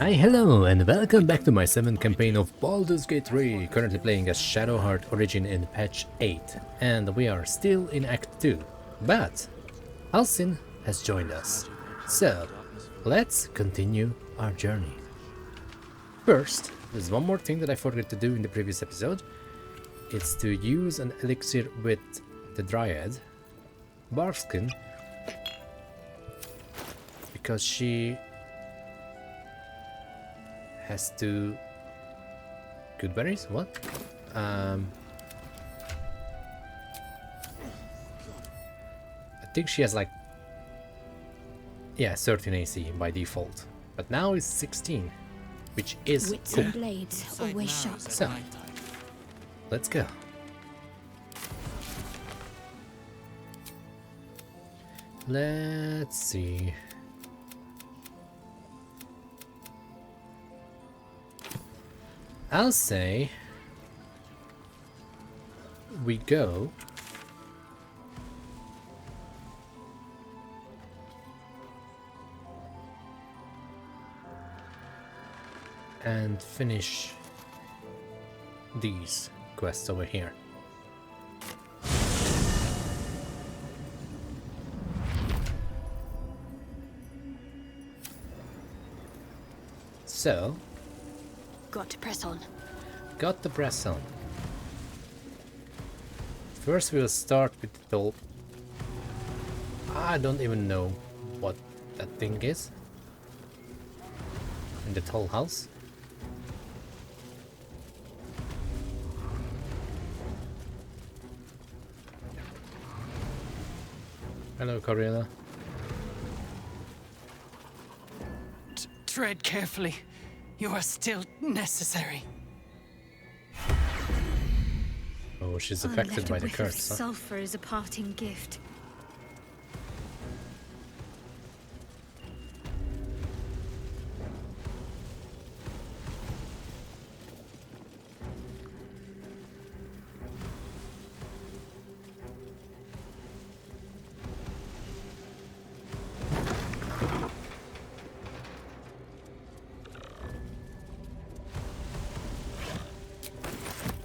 Hi, hello, and welcome back to my 7th campaign of Baldur's Gate 3, currently playing as Shadowheart Origin in patch 8, and we are still in Act 2, but Halsin has joined us, so let's continue our journey. First, there's one more thing that I forgot to do in the previous episode. It's to use an elixir with the Dryad, Barkskin, because she has to... Good berries? What? I think she has like... Yeah, 13 AC by default. But now it's 16, which is Wits cool. and blades always sharp. So, let's go. Let's see. I'll say we go and finish these quests over here. So, Got to press on. got the press on. First we'll start with the toll. I don't even know what that thing is. In the toll house. Hello, Coriella. Tread carefully. You are still necessary. Oh, she's I'm affected left by a the whiff curse, of huh? sulfur as a parting gift.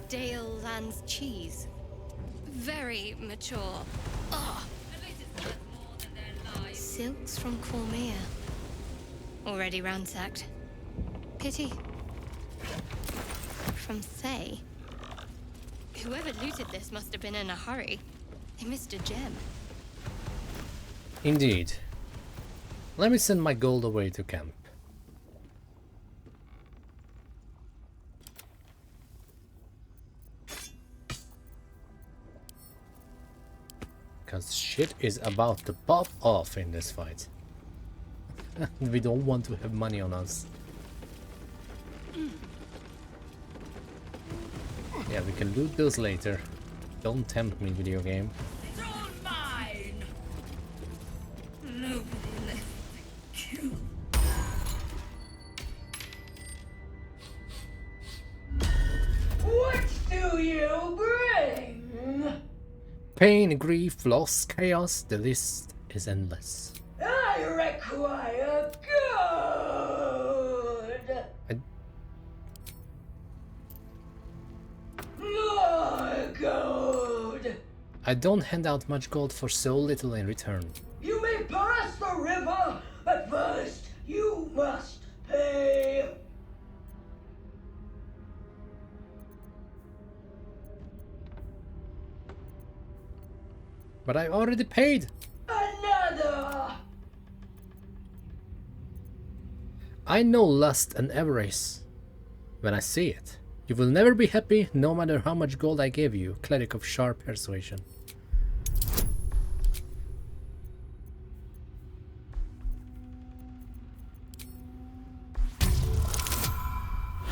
Dale Land's cheese. Very mature. Ugh. Silks from Cormia. Already ransacked. Pity. From Thay. Whoever looted this must have been in a hurry. They missed a gem. Indeed. Let me send my gold away to camp. Because shit is about to pop off in this fight. We don't want to have money on us. Yeah, we can loot those later. Don't tempt me, video game. It's all mine. Nobody left you. What do you bring? Pain, grief, loss, chaos, the list is endless. I require good. More gold. I don't hand out much gold for so little in return. You may pass the river, but first you must pay. But I already paid! Another. I know lust and avarice when I see it. You will never be happy, no matter how much gold I give you, cleric of sharp persuasion.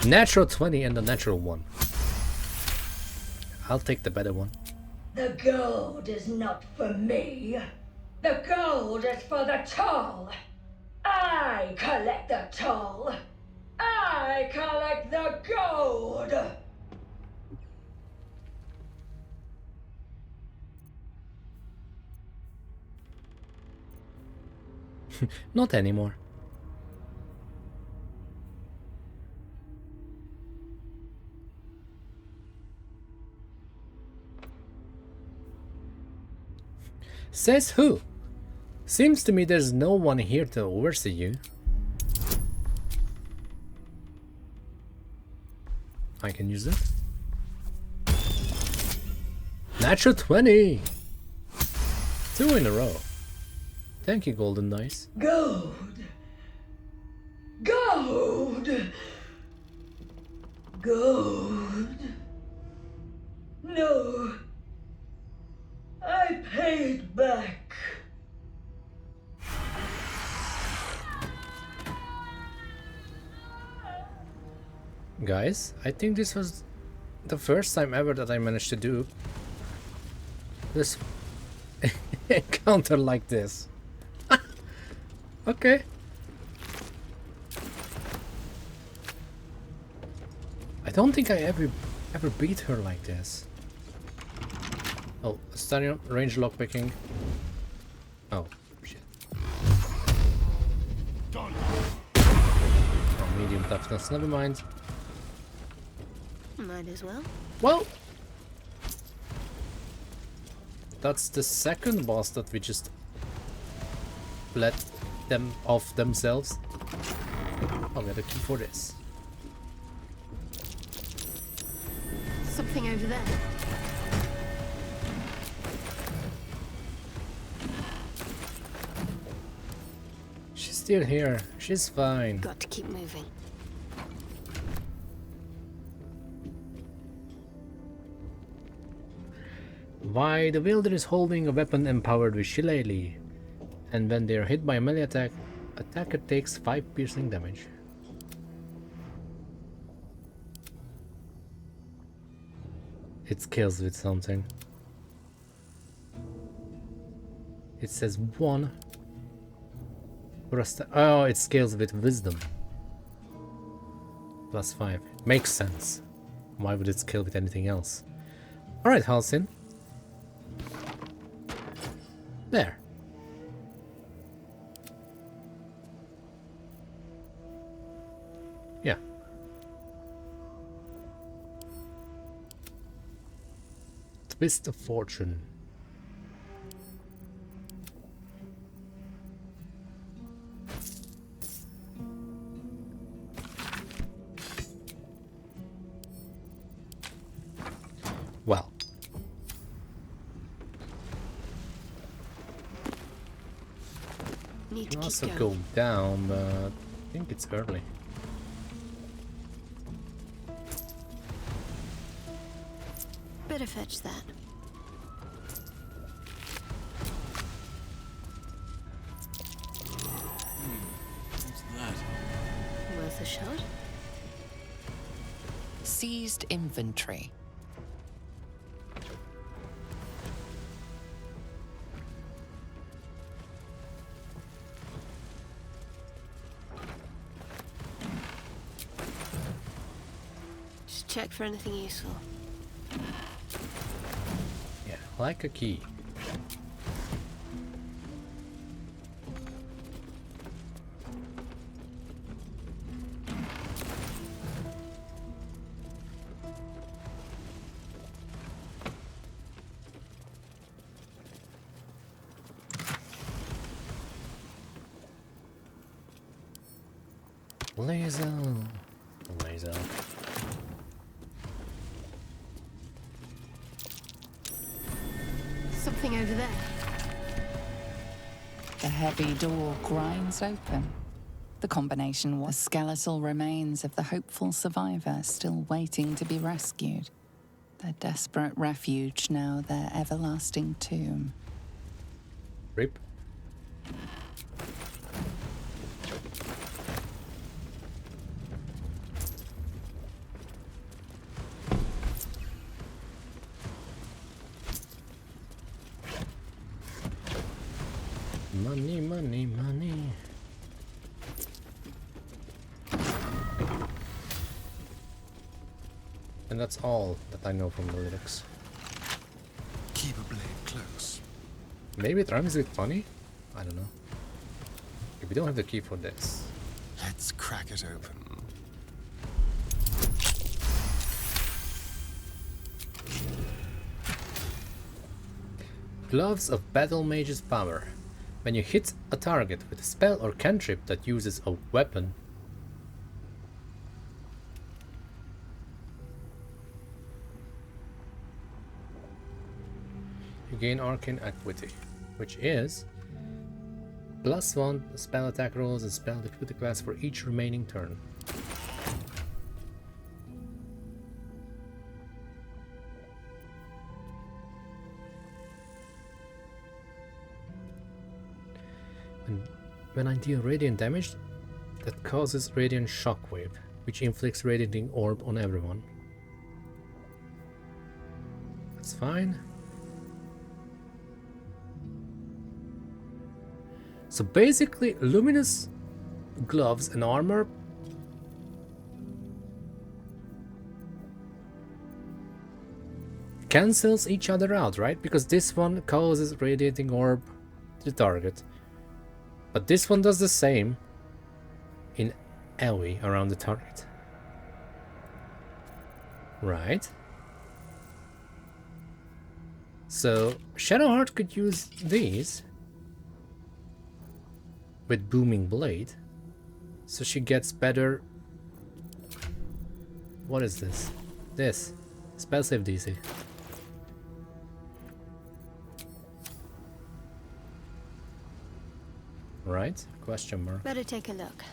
Natural 20 and a natural 1. I'll take the better one. The gold is not for me. The gold is for the toll. I collect the toll. I collect the gold. Not anymore. Says who? Seems to me there's no one here to oversee you. I can use it. Natural 20! 2 in a row. Thank you, Golden Dice. Gold. Gold. Gold. No. I paid back. Guys, I think this was the first time ever that I managed to do this encounter like this. Okay. I don't think I ever beat her like this. Oh, stunning range lockpicking. Oh, shit. Oh, medium toughness, never mind. Might as well. Well, that's the second boss that we just let them off themselves. I'll get a key for this. Something over there. She's still here. She's fine. Got to keep moving. Why, the wielder is holding a weapon empowered with shillelagh, and when they are hit by a melee attack, attacker takes 5 piercing damage. It scales with something. It says 1. Oh, it scales with wisdom. +5. Makes sense. Why would it scale with anything else? Alright, Halcyon. There. Yeah. Twist of Fortune. Well. Need You to can keep also going. go down, but I think it's early. Better fetch that. What's that? Worth a shot. Seized inventory. Just check for anything useful. Yeah, like a key. Lae'zel. Lae'zel. Something over there. The heavy door grinds open. The combination was skeletal remains of the hopeful survivor still waiting to be rescued. Their desperate refuge now their everlasting tomb. Rip. Money, money, money. And that's all that I know from the lyrics. Keep a blade close. Maybe it rhymes with funny? I don't know. If we don't have the key for this. Let's crack it open. Gloves of Battle Mage's Power. When you hit a target with a spell or cantrip that uses a weapon, you gain Arcane Acuity, which is +1 spell attack rolls and spell difficulty class for each remaining turn. When I deal radiant damage, that causes radiant shockwave, which inflicts radiating orb on everyone. That's fine. So basically, luminous gloves and armor cancels each other out, right? Because this one causes radiating orb to the target. But this one does the same in AoE around the target. Right? So Shadowheart could use these with Booming Blade, so she gets better. What is this? This. Spell save DC. Right? Question mark. Better take a look.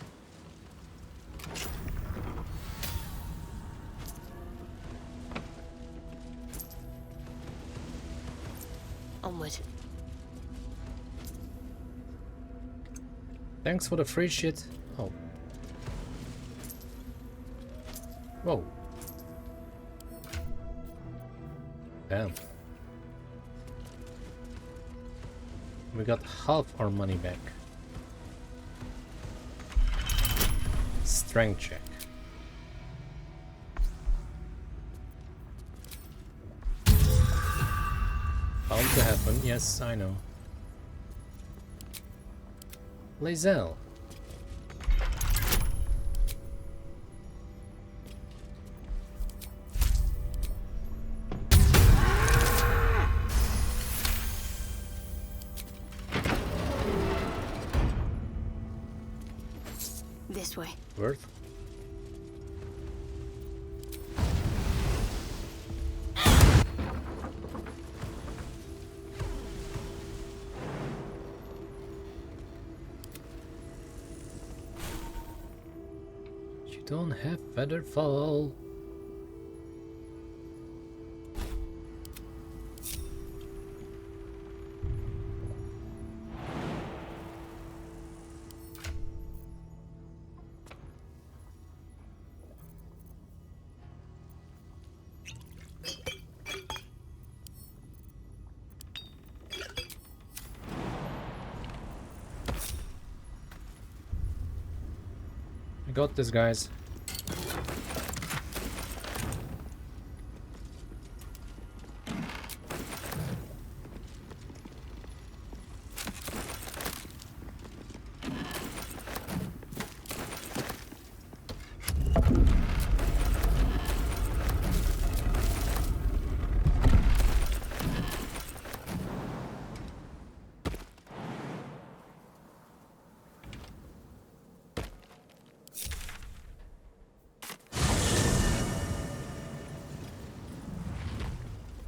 Onward. Thanks for the free shit. Oh. Whoa. Damn. We got half our money back. Strength check. Bound to happen, yes, I know. Lae'zel. This way. Worth. You don't have Featherfall. Got this, guys.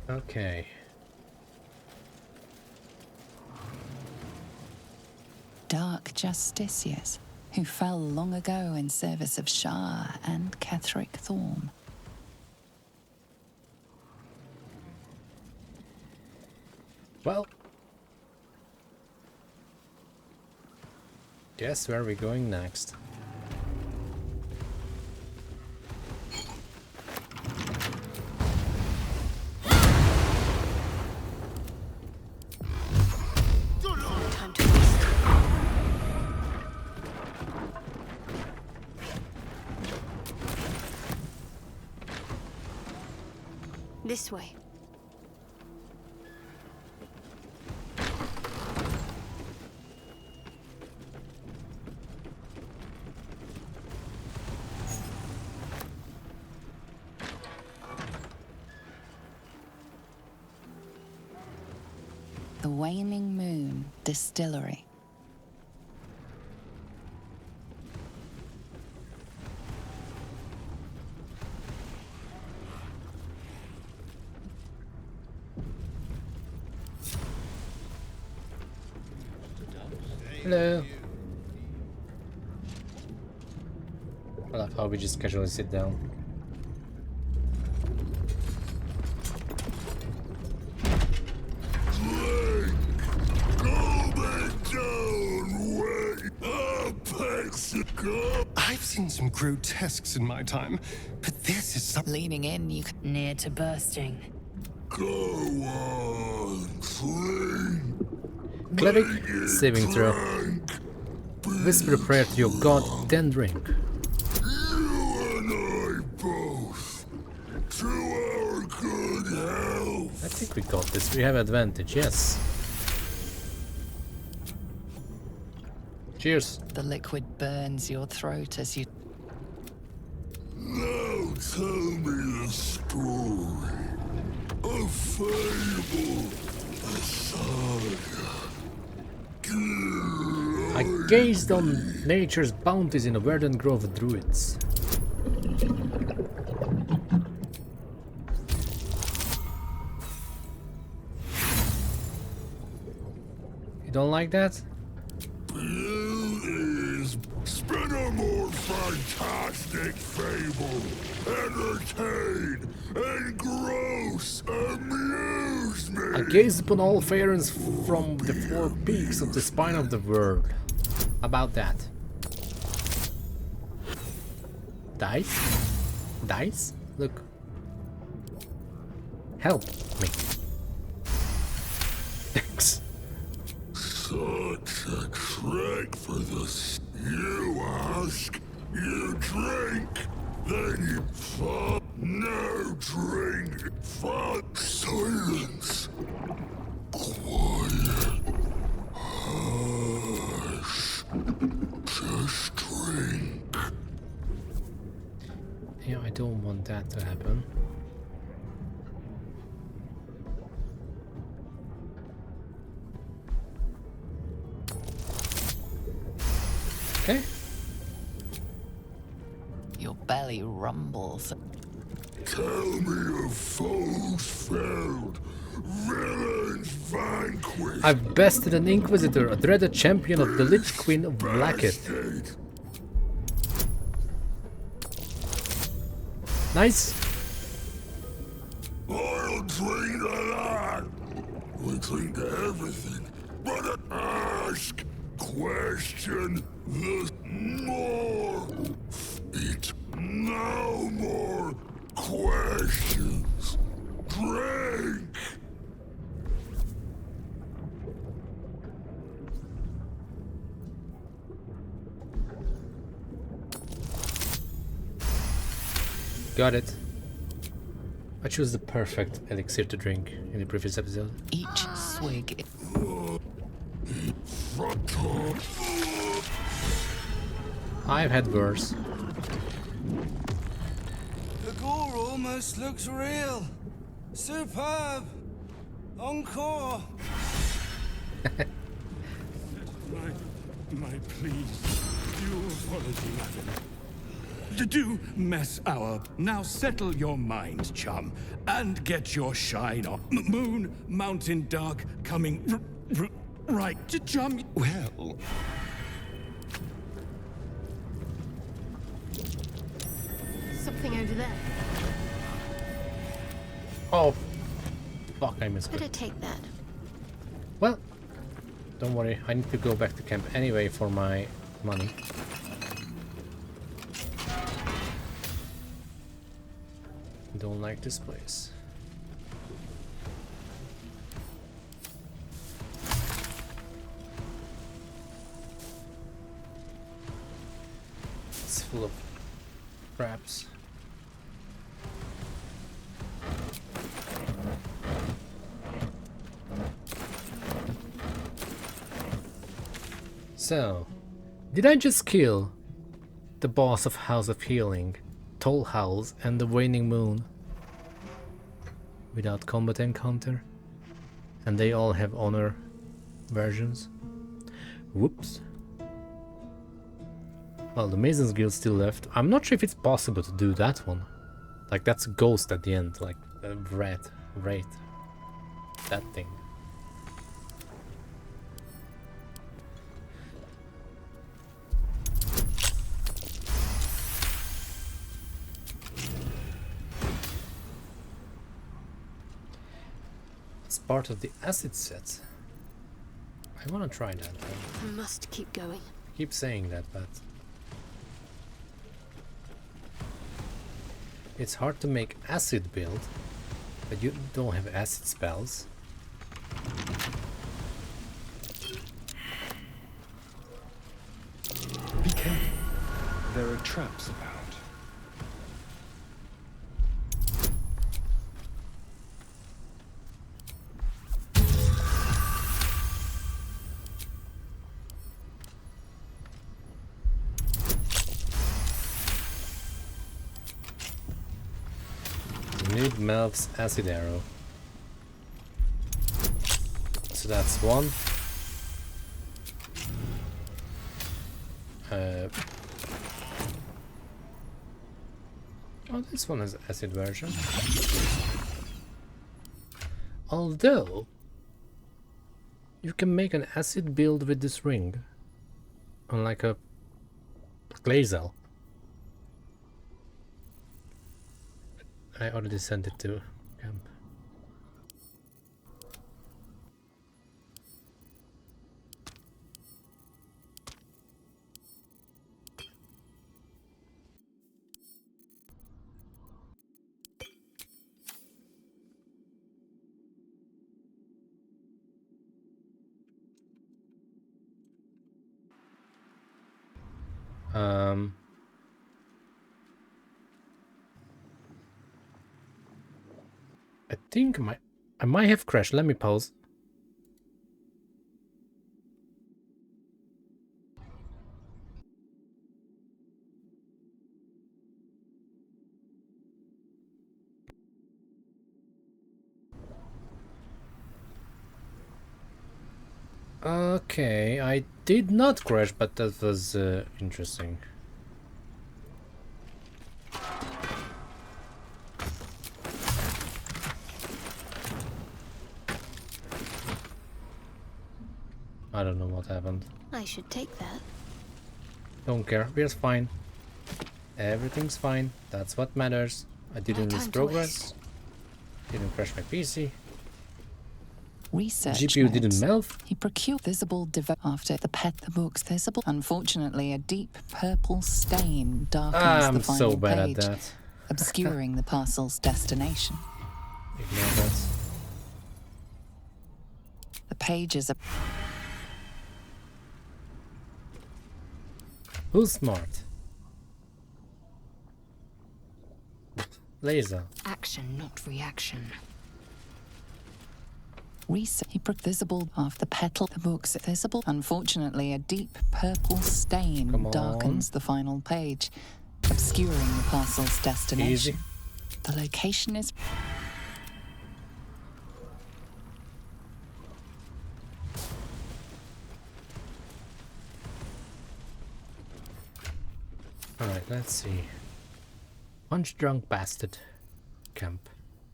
Okay. Dark justiciars who fell long ago in service of Shah and Ketheric Thorm. Well, guess where we're going next. Time to waste. This way. The Waning Moon Distillery. Hello. I love how we just casually sit down. I've seen some grotesques in my time, but this is something. Leaning in, you could near to bursting. Go on, drink. Cleric, saving throw. Whisper a prayer to your god, then drink. You and I both. To our good health. I think we got this. We have advantage, yes. Cheers. The liquid burns your throat as you... Now tell me a story. A fable. A saga. I gazed on nature's bounties in a verdant grove of druids. You don't like that? Is spin a more fantastic fable. Entertain, engross, amuse me. I gazed upon all fairings from the four peaks of the spine of the world. About that. Dice? Dice? Look. Help me. Thanks. Such a trick for the... You ask, you drink, then you fuck. No drink, fuck. Silence. Quiet. Hush. Just drink. Yeah, I don't want that to happen. Okay. Your belly rumbles. Tell me of foes felled, villains vanquished. I've bested an Inquisitor, a dreaded champion of the Lich Queen of Blackett. Bastard. Nice. I'll drink to that. We'll drink to everything, but ask, question, the more. It's no more questions. Drink. Got it. I chose the perfect elixir to drink in the previous episode. Each swig... I've had worse. The gore almost looks real. Superb. Encore. My please, due apology, madam. Do mess our... Now settle your mind, chum, and get your shine on. Moon, mountain dark, coming right, chum. Well, Something over there. Oh, fuck, I missed it. Better take that. Well, don't worry, I need to go back to camp anyway for my money. Don't like this place. It's full of traps. So, did I just kill the boss of House of Healing, Toll House, and the Waning Moon without combat encounter? And they all have honor versions. Whoops. Well, the Mason's Guild still left. I'm not sure if it's possible to do that one. Like, that's a ghost at the end, like a wraith. That thing. It's part of the acid set. I want to try that. I must keep going. Keep saying that, but it's hard to make acid build, but you don't have acid spells. Be careful. There are traps about. Need Melf's acid arrow. So that's one. Oh, this one has acid version. Although you can make an acid build with this ring, unlike a Lae'zel. I already sent it to camp. I think I might have crashed. Let me pause. Okay, I did not crash, but that was interesting. I don't know what happened. I should take that. Don't care, we're fine. Everything's fine. That's what matters. I didn't miss progress. Didn't crash my PC. Research GPU didn't notes. melt. He procured visible after the book's visible. Unfortunately, a deep purple stain darkens the I'm final so bad page, at that. obscuring the parcel's destination. Ignore that. The pages are Who's smart? Lae'zel. Action, not reaction. He visible after the petal. The book's visible. Unfortunately, a deep purple stain Come on. darkens the final page, obscuring the parcel's destination. Easy. The location is Alright, let's see. Punch drunk bastard. Camp.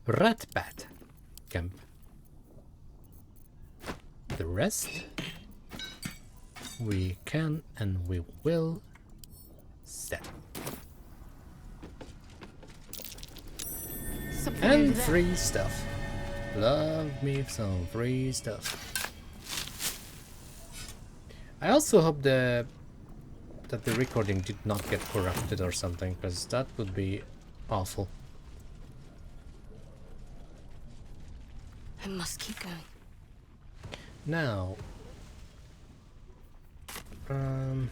Rat bat. Camp. The rest we can and we will set. Something And over there. free stuff. Love me some free stuff. I also hope that the recording did not get corrupted or something, because that would be awful. I must keep going. Now, do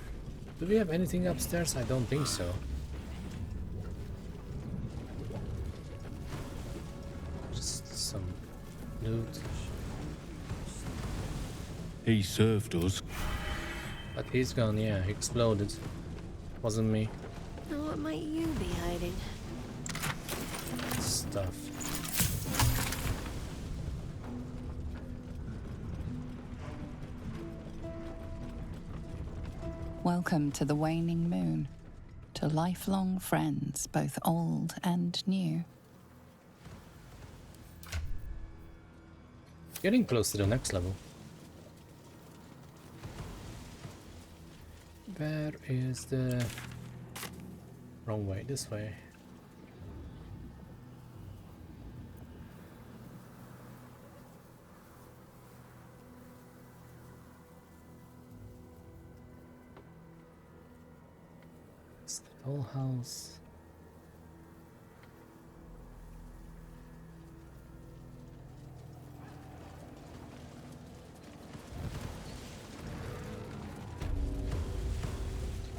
we have anything upstairs? I don't think so. Just some loot. He served us. But he's gone, yeah, he exploded. Wasn't me. Now what might you be hiding? Stuff. Welcome to the waning moon, to lifelong friends, both old and new. Getting close to the next level. Where is the wrong way? This way. Whole house.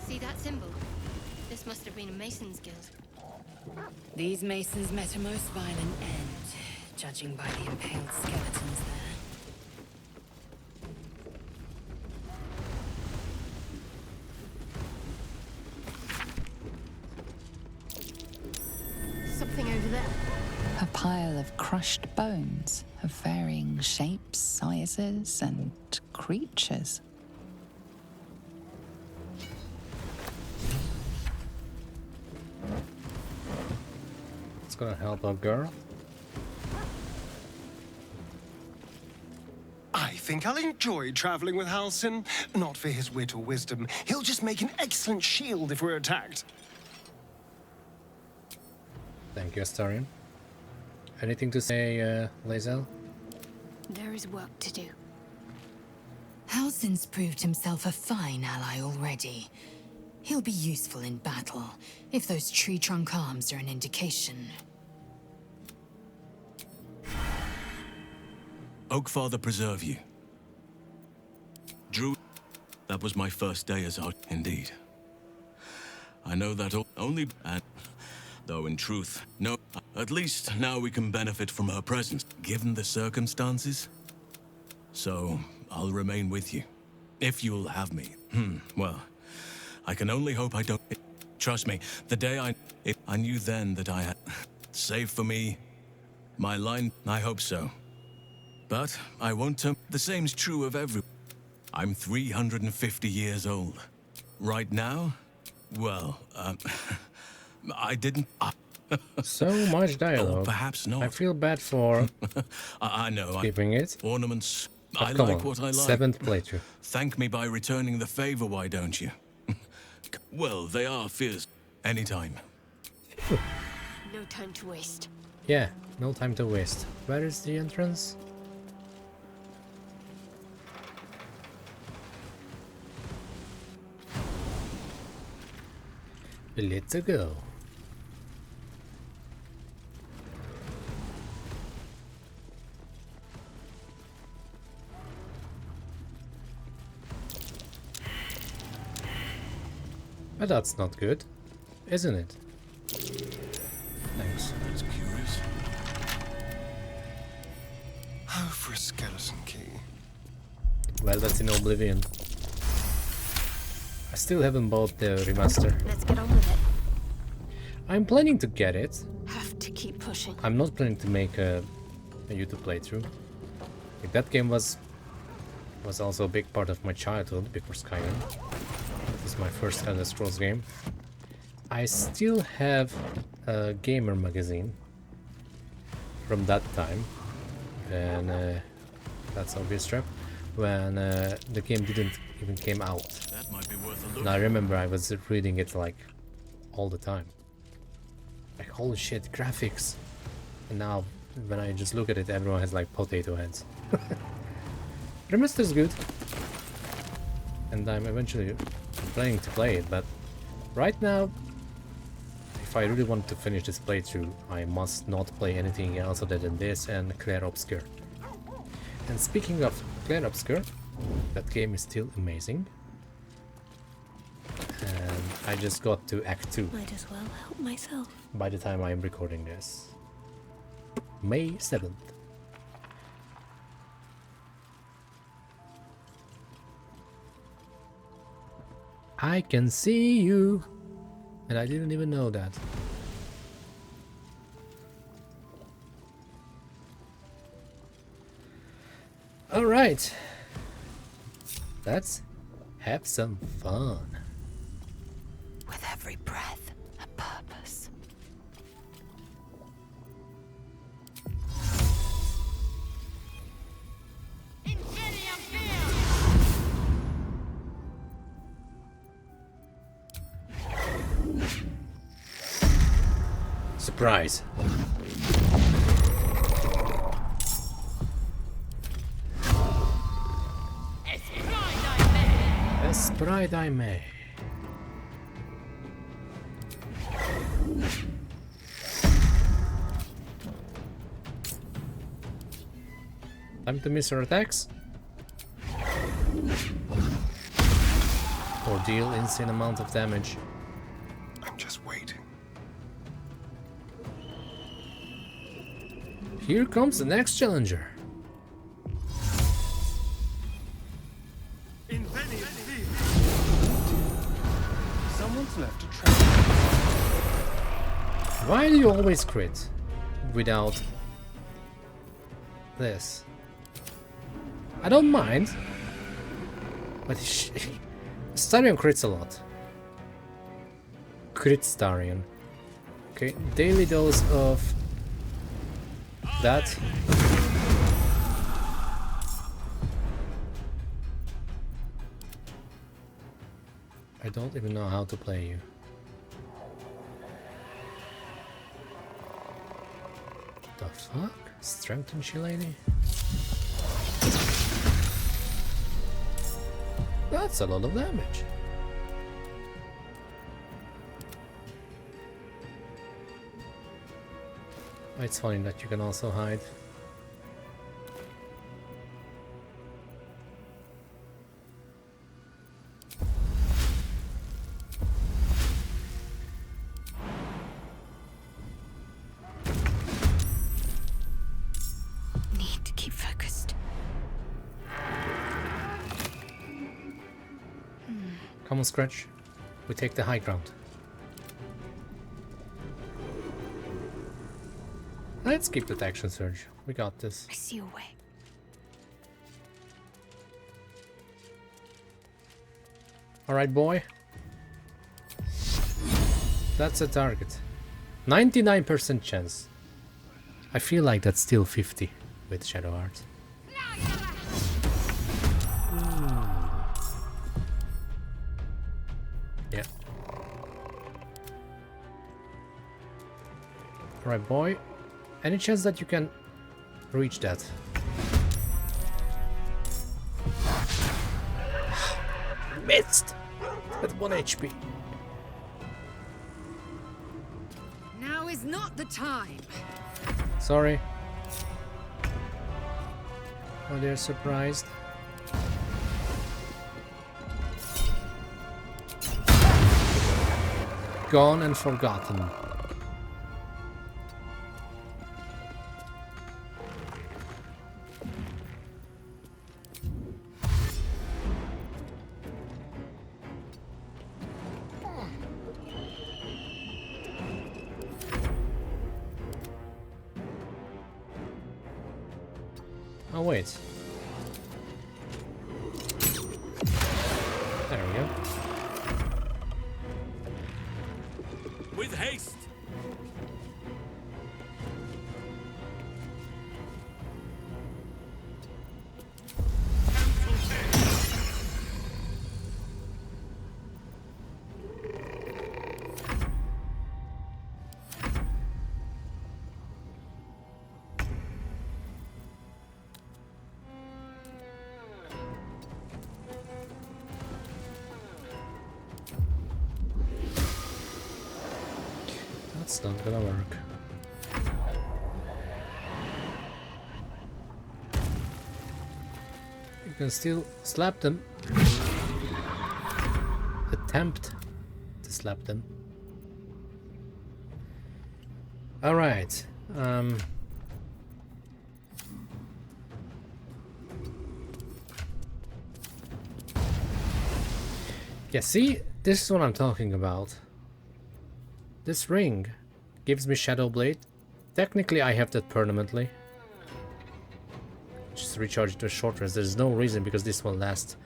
See that symbol? This must have been a Mason's guild. These masons met a most violent end, judging by the impaled skeletons there. Something over there. A pile of crushed bones of varying shapes, sizes, and creatures. It's gonna help our girl. I think I'll enjoy traveling with Halsin. Not for his wit or wisdom. He'll just make an excellent shield if we're attacked. Thank you, Astarion. Anything to say, Lae'zel? There is work to do. Halsin's proved himself a fine ally already. He'll be useful in battle, if those tree trunk arms are an indication. Oakfather preserve you. Drew, that was my first day as art, indeed. I know that only, though in truth, no, at least now we can benefit from her presence, given the circumstances. So, I'll remain with you, if you'll have me. Well, I can only hope I don't. Trust me, the day I knew then that I had saved for me, my line, I hope so. But I won't. The same's true of every. I'm 350 years old. Right now, well, I didn't. So much dialogue. Oh, perhaps not. I feel bad for I know. keeping it. Ornaments. But I come like on, what I like. 7th playthrough. Thank me by returning the favor, why don't you? Well, they are fierce. Anytime. No time to waste. Yeah, no time to waste. Where is the entrance? Let's go. But that's not good, isn't it? Thanks. That's curious. Oh, for a skeleton key. Well, that's in Oblivion. I still haven't bought the remaster. Let's get on with it. I'm planning to get it. Have to keep pushing. I'm not planning to make a YouTube playthrough. Like, that game was also a big part of my childhood before Skyrim. This is my first Elder Scrolls game. I still have a gamer magazine from that time, and that's obvious trap, when the game didn't even came out. That might be worth a look. And I remember I was reading it like all the time. Like, holy shit, graphics. And now when I just look at it, everyone has like potato heads. Remaster's good. And I'm eventually planning to play it, but right now, if I really want to finish this playthrough, I must not play anything else other than this and Clair Obscur. And speaking of Clair Obscur, that game is still amazing. And I just got to Act 2 Might as well help myself. by the time I am recording this. May 7th. I can see you, and I didn't even know that. All right, let's have some fun. every breath a purpose. Surprise. As pride I may. Time to miss her attacks. Or deal insane amount of damage. I'm just waiting. Here comes the next challenger. Someone's left a trap. Why do you always crit without this? I don't mind, but Starion crits a lot. Crit Starion. Okay, daily dose of that. I don't even know how to play you. The fuck? Strengthen she lady? That's a lot of damage. It's funny that you can also hide. Need to keep focused. Come on, Scratch. We take the high ground. Let's keep that action surge. We got this. I see a way. Alright, boy. That's a target. 99% chance. I feel like that's still 50 with Shadowheart. Yeah. Alright, boy. Any chance that you can reach that? Missed! At 1 HP. Now is not the time. Sorry. Oh, they're surprised. Gone and forgotten. Oh, wait. There we go. With haste! That's not gonna work. You can still slap them. Attempt to slap them. Alright. Yeah, see? This is what I'm talking about. This ring gives me Shadow Blade. Technically, I have that permanently. Just recharge it to a short rest. There's no reason because this will last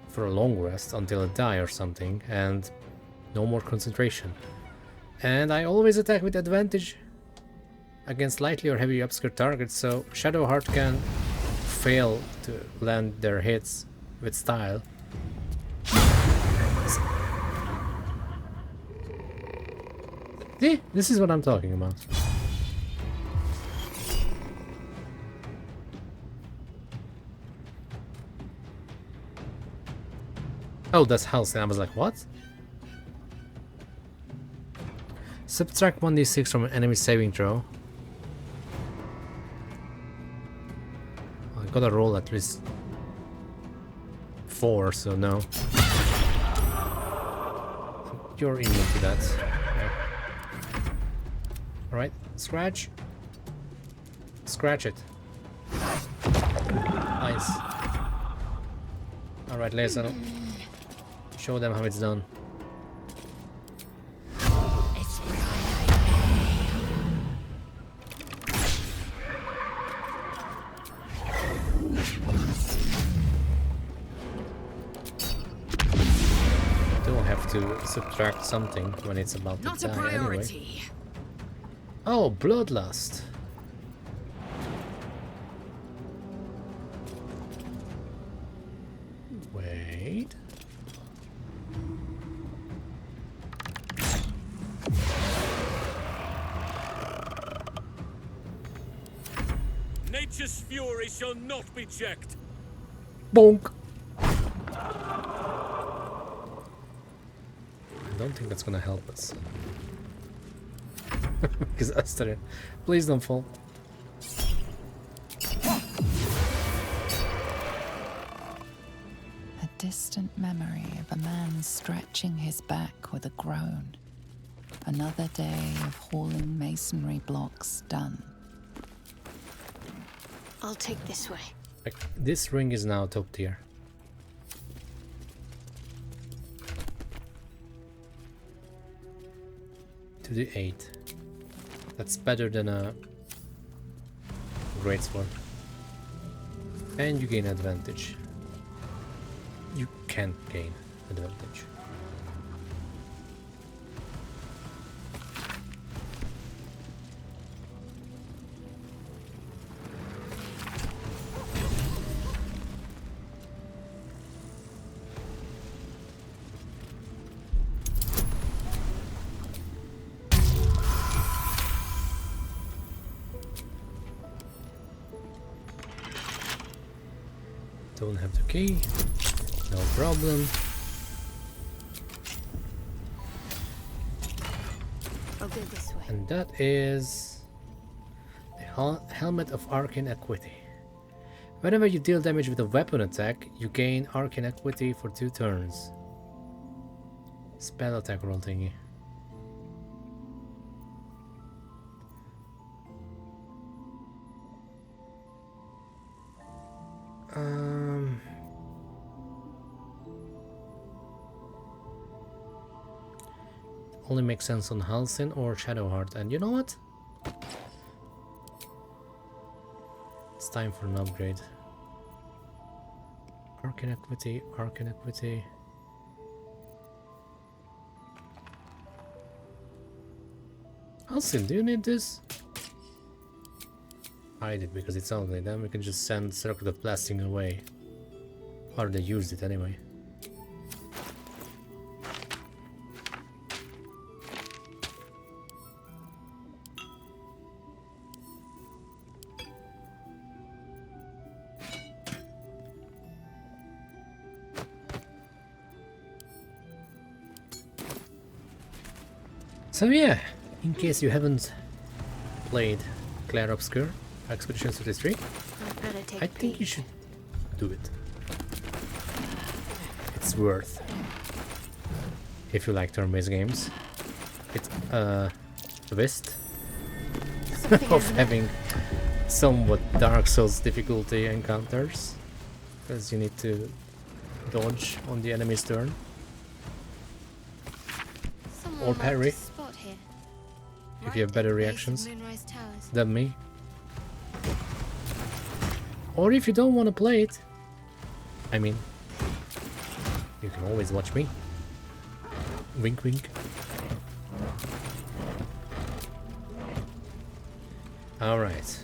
for a long rest until I die or something. And No more concentration. And I always attack with advantage against lightly or heavy obscure targets, so Shadowheart can fail to land their hits with style. See, this is what I'm talking about. Oh, that's Halcyon. I was like, what? Subtract 1d6 from an enemy saving throw. I gotta roll at least 4, so no. You're immune to that. Yeah. Alright, scratch. Scratch it. Nice. Alright, Lae'zel. Show them how it's done. Don't have to subtract something when it's about to die anyway. Oh, bloodlust. Wait. Nature's fury shall not be checked. Bonk. I don't think that's gonna help us. Because Astrid, please don't fall. A distant memory of a man stretching his back with a groan. Another day of hauling masonry blocks done. I'll take this way. Like, this ring is now top tier. To the 8. That's better than a greatsword. And you gain advantage. You can't gain advantage. Don't have the key, no problem. I'll go this way. And that is the Helmet of Arcane Equity. Whenever you deal damage with a weapon attack, you gain Arcane Equity for 2 turns. Spell attack roll thingy. Only makes sense on Halcyon or Shadowheart, and you know what? It's time for an upgrade. Arcane Equity, Arcane Equity. Halcyon, do you need this? Hide it because it's ugly, then we can just send Circle of Blasting away. Or they used it anyway. So yeah, in case you haven't played Clair Obscur Expedition 33, I think you should do it. It's worth. If you like turn-based games, it's a twist of having somewhat Dark Souls difficulty encounters, because you need to dodge on the enemy's turn. Or parry, if you have better reactions than me. Or if you don't want to play it, I mean, you can always watch me. Wink wink. Alright.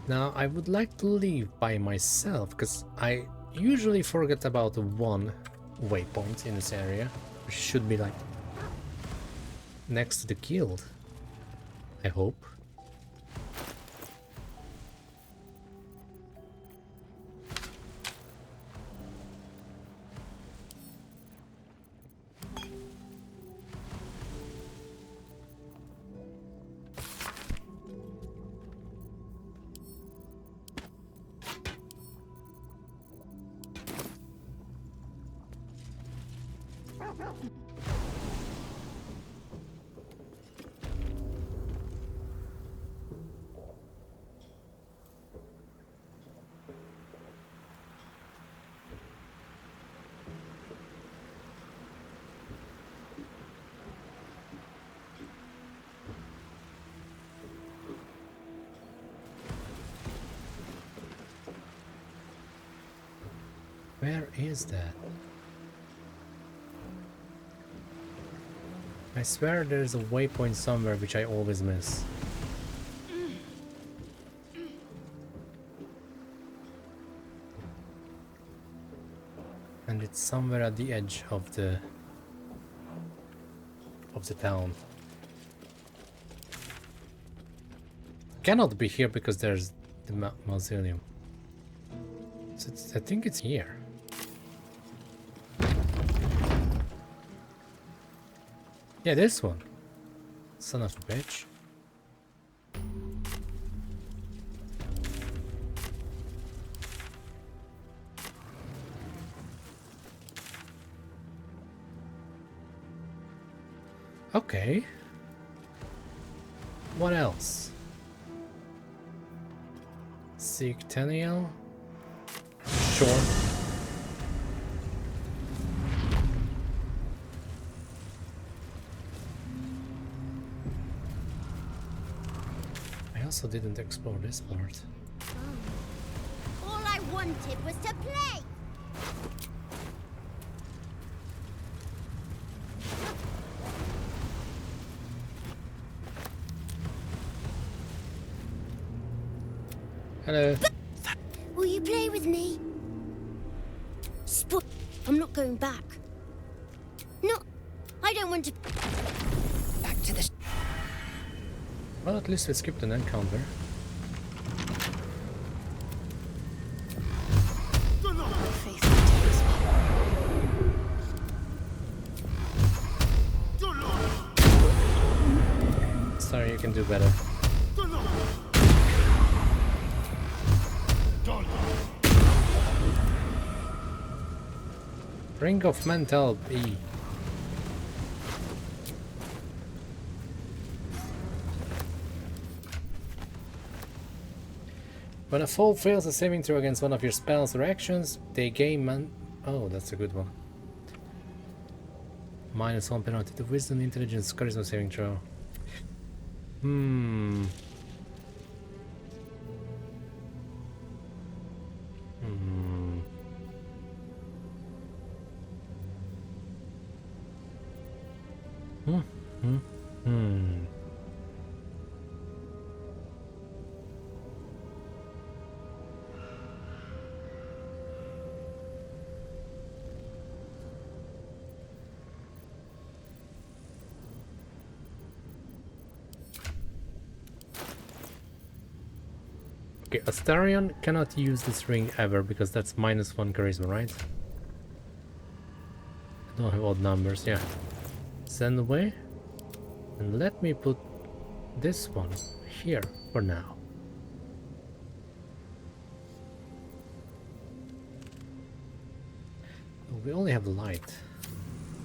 Now I would like to leave by myself because I usually forget about one waypoint in this area, which should be like next to the guild, I hope. Where is that? I swear there's a waypoint somewhere which I always miss. And it's somewhere at the edge of the town. Cannot be here because there's the mausoleum. So I think it's here. Yeah, this one. Son of a bitch. Okay. What else? Seek Teniel? Sure. I also didn't explore this part. All I wanted was to play. Hello. Will you play with me? I'm not going back. No, I don't want to. Back to the. Well, at least we skipped an encounter. Sorry, you can do better. Ring of Mental E. When a foe fails a saving throw against one of your spells or actions, they gain Oh, that's a good one. -1 penalty to Wisdom, Intelligence, Charisma saving throw. Okay, Astarion cannot use this ring ever because that's -1 charisma, right? I don't have odd numbers, yeah. Send away. And let me put this one here for now. We only have light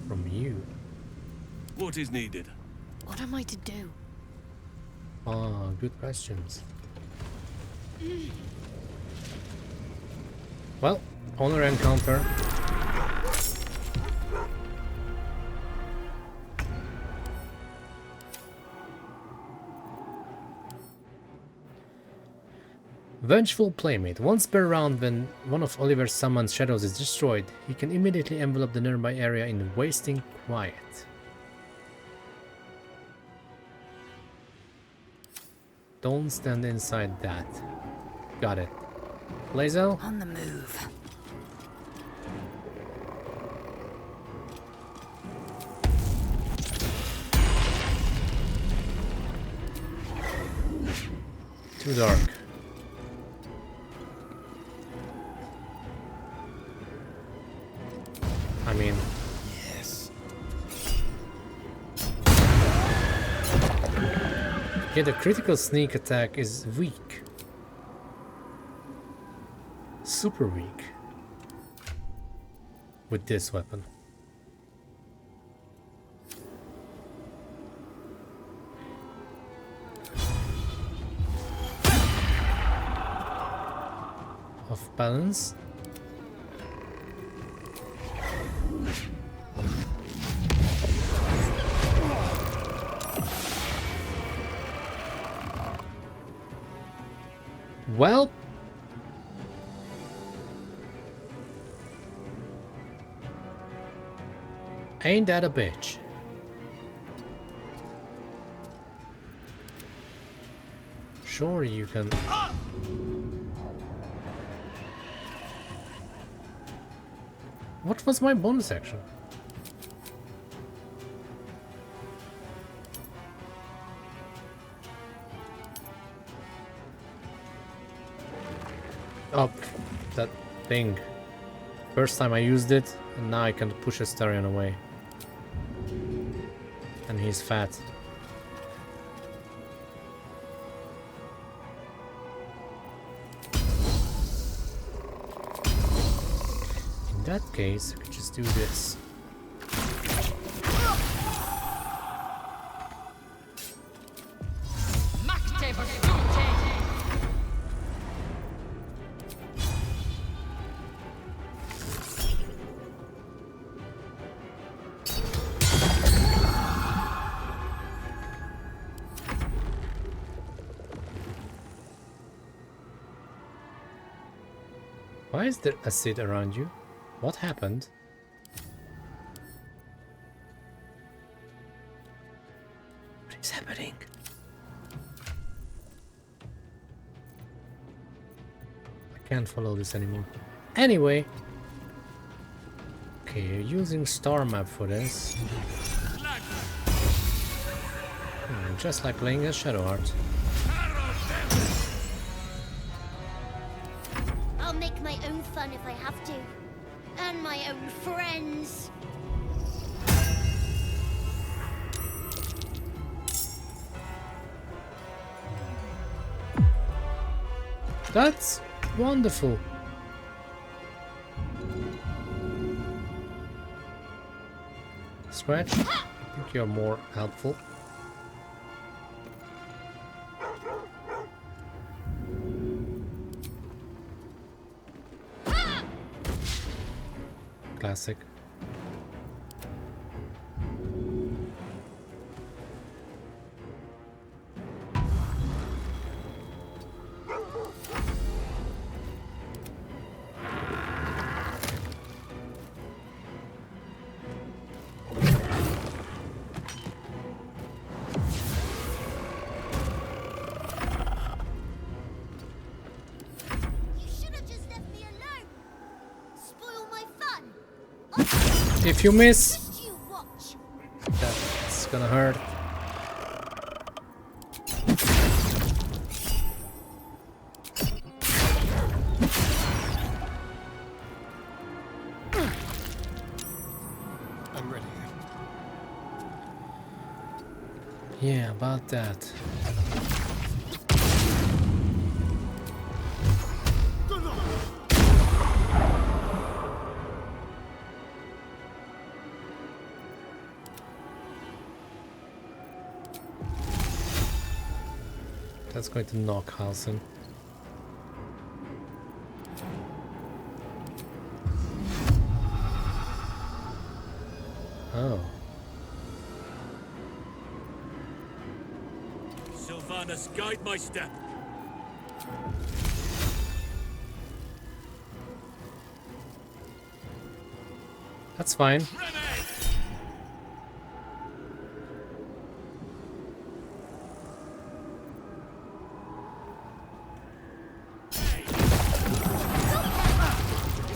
from you. What is needed? What am I to do? Ah, good questions. Well, honor encounter. Vengeful Playmate. Once per round, when one of Oliver's summoned shadows is destroyed, he can immediately envelop the nearby area in wasting quiet. Don't stand inside that. Got it. Lae'zel? On the move. Too dark. I mean... Yes. Yeah, the critical sneak attack is weak. Super weak. With this weapon. Off balance. Well, ain't that a bitch? Sure, you can. What was my bonus action? Oh, that thing. First time I used it, and now I can push Astarion away. And he's fat. In that case, I could just do this. Why is there acid around you? What happened? What is happening? I can't follow this anymore. Anyway. Okay, you're using star map for this. Just like playing as Shadowheart. I'll make my own fun if I have to. And my own friends. That's wonderful. Scratch, I think you're more helpful. Classic. If you miss, that's gonna hurt. I'm ready. Yeah, about that. That's going to knock Halsin. Oh. Sylvanas, guide my step. That's fine. It's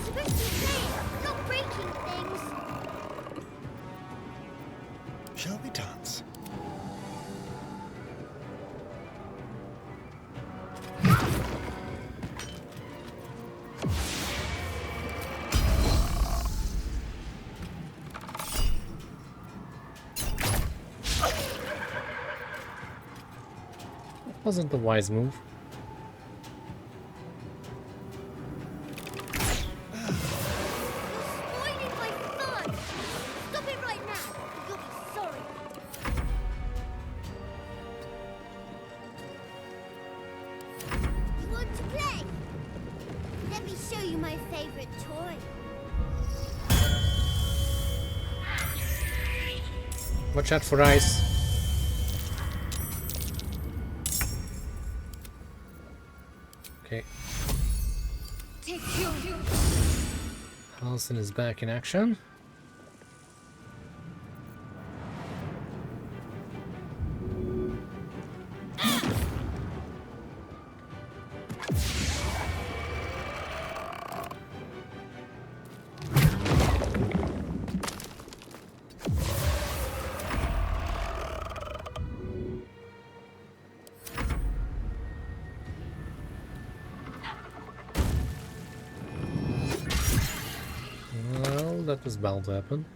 supposed to be playing, not breaking things. Shall we dance? Wasn't a wise move. Spoiling my fun. Stop it right now. You'll be sorry. You want to play? Let me show you my favorite toy. Watch out for ice. Okay. Halsin is back in action. That was bound to happen.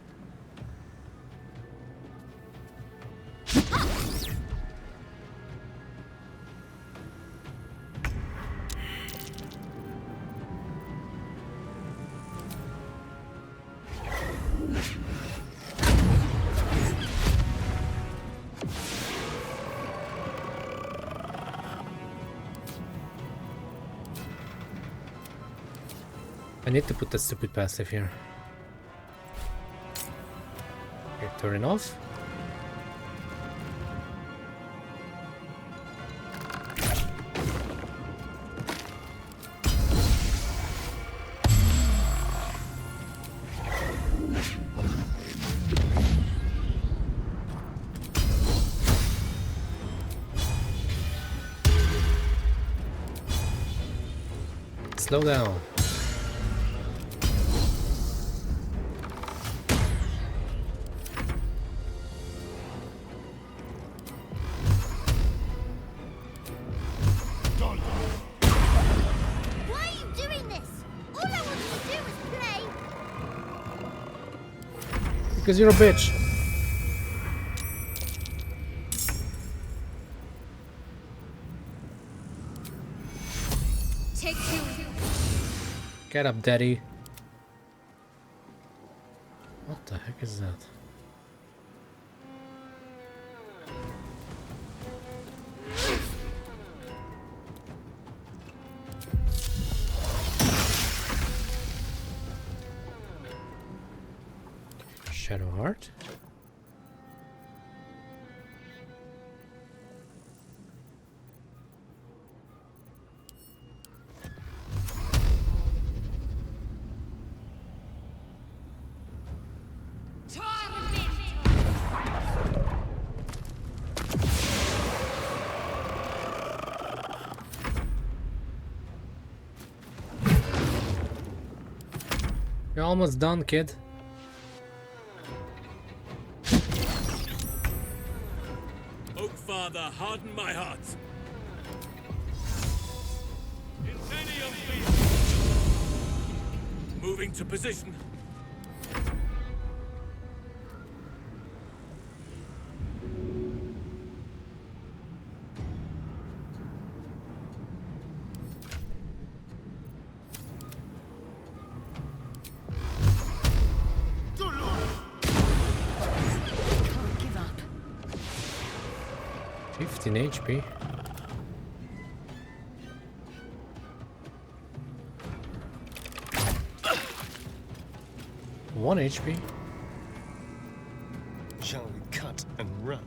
I need to put that stupid passive here. Okay, turn it off. Slow down. Because you're a bitch. Take two. Get up, daddy. What the heck is that? Shadowheart. You're almost done, kid. Oak Father, harden my heart. Incendium field. Moving to position. Can't give up. 15 HP. One HP. Shall we cut and run?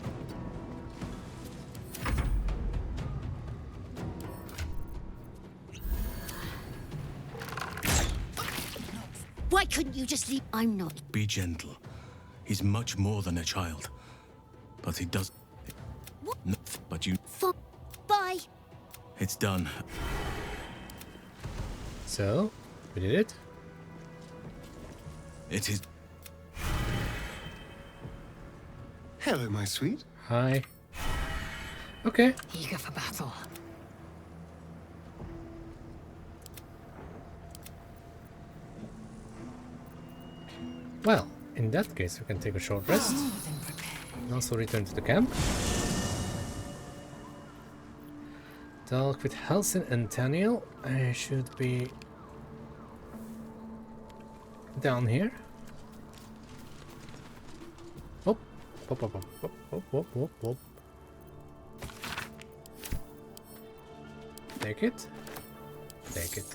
Why couldn't you just leave? I'm not. Be gentle. He's much more than a child. But he does... What? No, but you... Bye. It's done. So, we did it. It is... Hello, my sweet. Hi. Okay. Eager for battle. Well, in that case, we can take a short rest. And also return to the camp. Talk with Halsin and Taniel. I should be down here. Oh, whoop, whoop, whoop, whoop, whoop, whoop, whoop. Take it. Take it.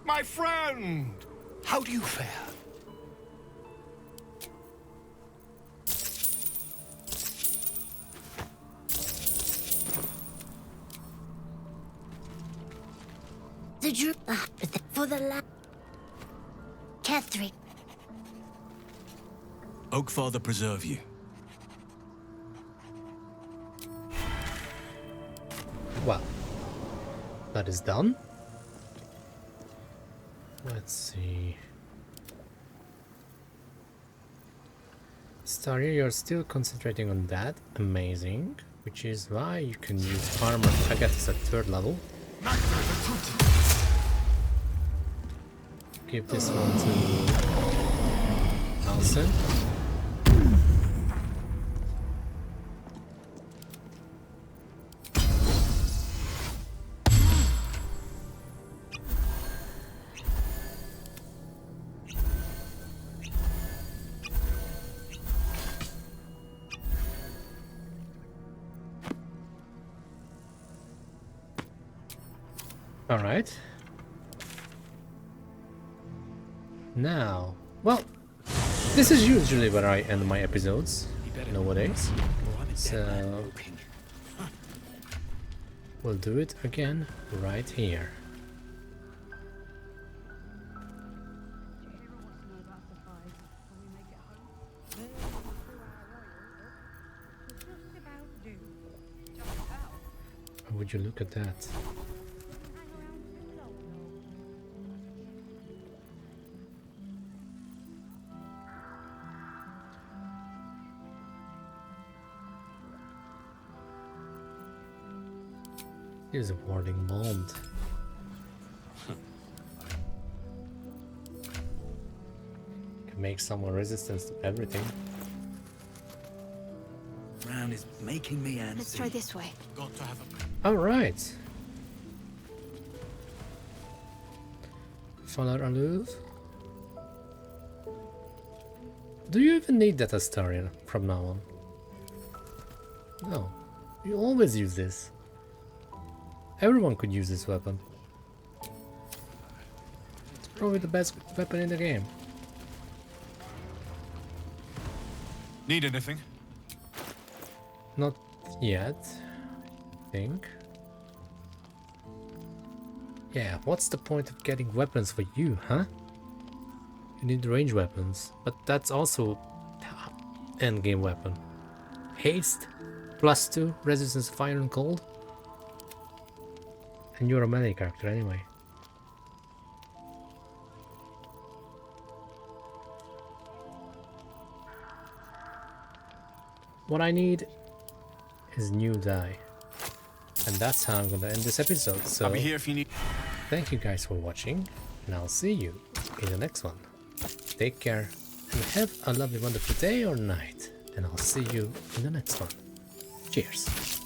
My friend! How do you fare? The drew for the lab. Catherine. Oakfather preserve you. Well, that is done. Let's see. Starry, you're still concentrating on that. Amazing. Which is why you can use armor. I guess it's at 3rd level. Give this one to Nelson. All right. Now, well, this is usually where I end my episodes nowadays. So we'll do it again right here. Would you look at that? Here's a warding bond. Can make someone resistance to everything. Round is making me antsy. Let's try this way. Got to have All right. Follow Aloof. Do you even need that Astarian from now on? No. You always use this. Everyone could use this weapon. It's probably the best weapon in the game. Need anything? Not yet, I think. Yeah, what's the point of getting weapons for you, huh? You need range weapons, but that's also endgame weapon. Haste, +2, resistance to fire and cold. And you're a melee character anyway. What I need is new die. And that's how I'm gonna end this episode. So I'll be here if you need. Thank you guys for watching, and I'll see you in the next one. Take care and have a lovely wonderful day or night, and I'll see you in the next one. Cheers.